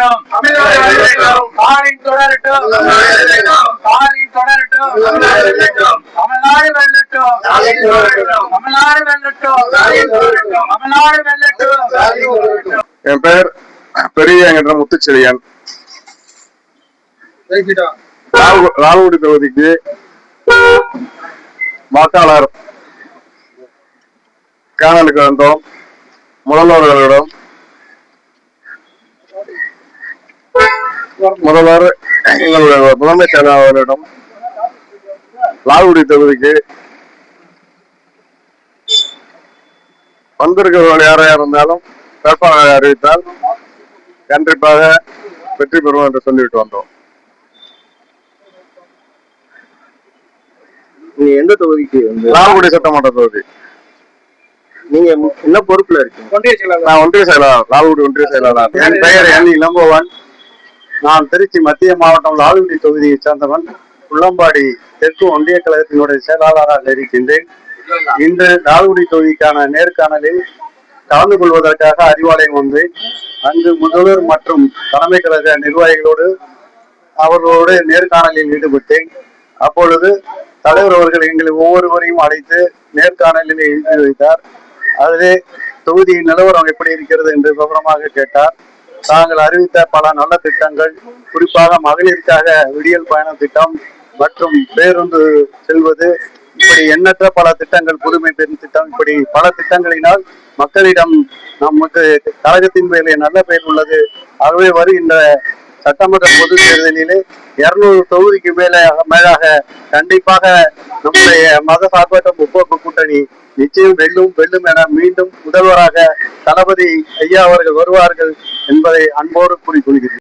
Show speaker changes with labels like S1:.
S1: வெல்லட்டும் காலின் தொடரட்டும் காலின் தொடரட்டும் தமிழ்நாடு வெல்லட்டும் தமிழ்நாடு வெல்லட்டும் தமிழ்நாடு வெல்லட்டும்.
S2: என் பெயர் பெரிய என்ற முத்துச்செழியன். லால்குடி தொகுதிக்கு வாக்காளர் காணலுக்கு வந்தோம். முதல்வர்களிடம் முதல்வர் எங்களுடைய முதன்மை செயலாளர்களிடம் லால்குடி தொகுதிக்கு வந்திருக்கிறவர்கள் யாரையா இருந்தாலும் வேட்பாளரை அறிவித்தால் கண்டிப்பாக வெற்றி பெறுவோம் என்று சொல்லிவிட்டு வந்தோம்.
S3: நீங்க எந்த தொகுதிக்கு?
S2: லால்குடி சட்டமன்ற தொகுதி.
S3: நீங்க என்ன பொறுப்புல இருக்கீங்க?
S2: நான் ஒன்றிய செயலாளர், லால்குடி ஒன்றிய செயலாளர். என் பெயர் என் இளங்கோவன். நான் திருச்சி மத்திய மாவட்டம் லால்குடி தொகுதியை சேர்ந்தவன். உள்ளம்பாடி தெற்கு ஒன்றிய கழகத்தினுடைய செயலாளராக இருக்கின்றேன். இன்று லால்குடி தொகுதிக்கான நேர்காணலில் கலந்து கொள்வதற்காக அறிவாலயம் வந்தேன். அங்கு முதல்வர் மற்றும் தலைமை கழக நிர்வாகிகளோடு அவர்களோடு நேர்காணலில் ஈடுபட்டேன். அப்பொழுது தலைவர் அவர்கள் எங்களை ஒவ்வொருவரையும் அழைத்து நேர்காணலில் எழுதி வைத்தார். அதிலே தொகுதியின் நிலவரம் எப்படி இருக்கிறது என்று விவரமாக கேட்டார். தாங்கள் அறிவித்த பல நல்ல திட்டங்கள், குறிப்பாக மகளிருக்காக விடியல் பயண திட்டம் மற்றும் பேருந்து செல்வது, இப்படி எண்ணற்ற பல திட்டங்கள், புதுமை பெண் திட்டம், இப்படி பல திட்டங்களினால் மக்களிடம் நமக்கு கழகத்தின் மேலே நல்ல பெயர் உள்ளது. ஆகவே வருகின்ற சட்டமன்ற பொது தேர்தலிலே 200 தொகுதிக்கு மேலாக கண்டிப்பாக நம்முடைய மத சார்பற்ற முற்போக்கு கூட்டணி நிச்சயம் வெல்லும் என மீண்டும் முதல்வராக தளபதி ஐயா அவர்கள் வருவார்கள் என்பதை அன்போடு கூறிக்கொள்கிறேன்.